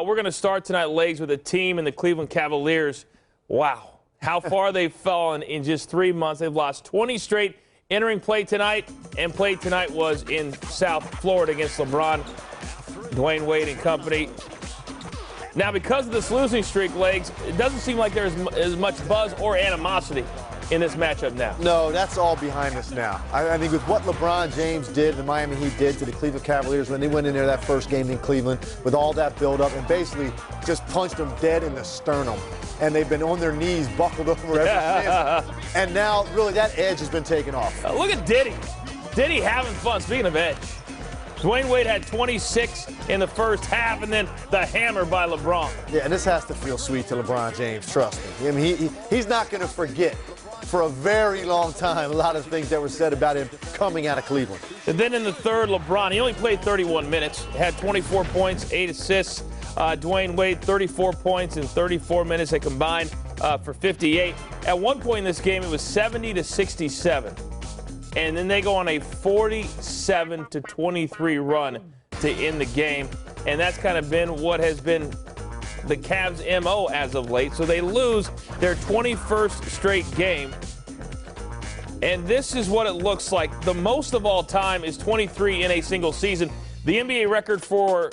We're going to start tonight, Legs, with a team in the Cleveland Cavaliers. Wow, how far they've fallen in just 3 months. They've lost 20 straight entering play tonight, and play tonight was in South Florida against LeBron, Dwayne Wade and company. Now, because of this losing streak, Legs, it doesn't seem like there's as much buzz or animosity in this matchup now. No, that's all behind us now. I think with what LeBron James did, the Miami Heat did to the Cleveland Cavaliers when they went in there that first game in Cleveland with all that build-up and basically just punched them dead in the sternum. And they've been on their knees, buckled over ever since. And now, really, that edge has been taken off. Look at Diddy. Diddy having fun. Speaking of edge, Dwayne Wade had 26 in the first half, and then the hammer by LeBron. Yeah, and this has to feel sweet to LeBron James, trust me. I mean, he's not going to forget for a very long time a lot of things that were said about him coming out of Cleveland. And then in the third, LeBron, he only played 31 minutes, had 24 points, 8 assists. Dwayne Wade, 34 points in 34 minutes. They combined for 58. At one point in this game, it was 70-67. And then they go on a 47-23 run to end the game. And that's kind of been what has been the Cavs' MO as of late. So they lose their 21st straight game. And this is what it looks like. The most of all time is 23 in a single season. The NBA record for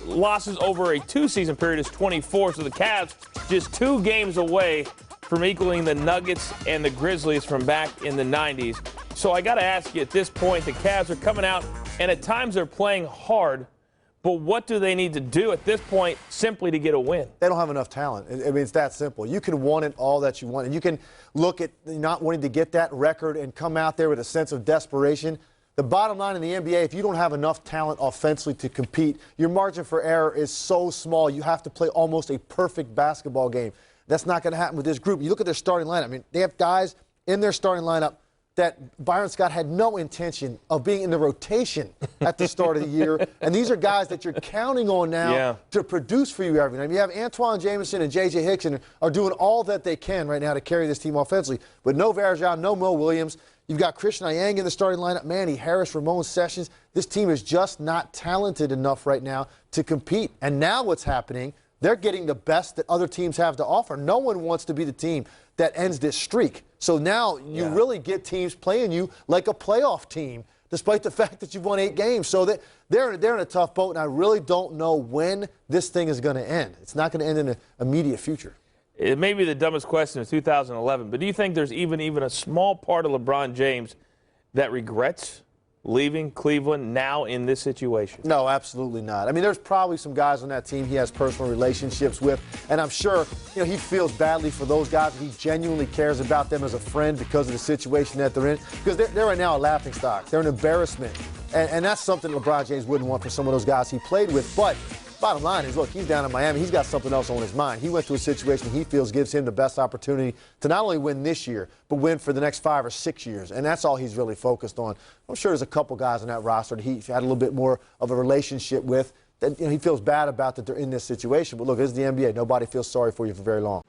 losses over a 2-season period is 24. So the Cavs just 2 games away from equaling the Nuggets and the Grizzlies from back in the 90s. So I got to ask you at this point, the Cavs are coming out, and at times they're playing hard. But what do they need to do at this point simply to get a win? They don't have enough talent. I mean, it's that simple. You can want it all that you want, and you can look at not wanting to get that record and come out there with a sense of desperation. The bottom line in the NBA, if you don't have enough talent offensively to compete, your margin for error is so small. You have to play almost a perfect basketball game. That's not going to happen with this group. You look at their starting lineup. I mean, they have guys in their starting lineup that Byron Scott had no intention of being in the rotation at the start of the year. And these are guys that you're counting on now to produce for you every night. You have Antoine Jameson and J.J. Hickson are doing all that they can right now to carry this team offensively. But no Varejao, no Mo Williams. You've got Christian Ayang in the starting lineup, Manny Harris, Ramon Sessions. This team is just not talented enough right now to compete. And now what's happening, they're getting the best that other teams have to offer. No one wants to be the team that ends this streak. So now you really get teams playing you like a playoff team, despite the fact that you've won 8 games. So they're in a tough boat, and I really don't know when this thing is going to end. It's not going to end in the immediate future. It may be the dumbest question of 2011, but do you think there's even a small part of LeBron James that regrets leaving Cleveland now in this situation? No, absolutely not. I mean, there's probably some guys on that team he has personal relationships with, and I'm sure he feels badly for those guys. He genuinely cares about them as a friend because of the situation that they're in, because they're right now a laughingstock. They're an embarrassment, and that's something LeBron James wouldn't want for some of those guys he played with. But bottom line is, look, he's down in Miami. He's got something else on his mind. He went to a situation he feels gives him the best opportunity to not only win this year, but win for the next 5 or 6 years. And that's all he's really focused on. I'm sure there's a couple guys on that roster that he had a little bit more of a relationship with that he feels bad about that they're in this situation. But look, this is the NBA. Nobody feels sorry for you for very long.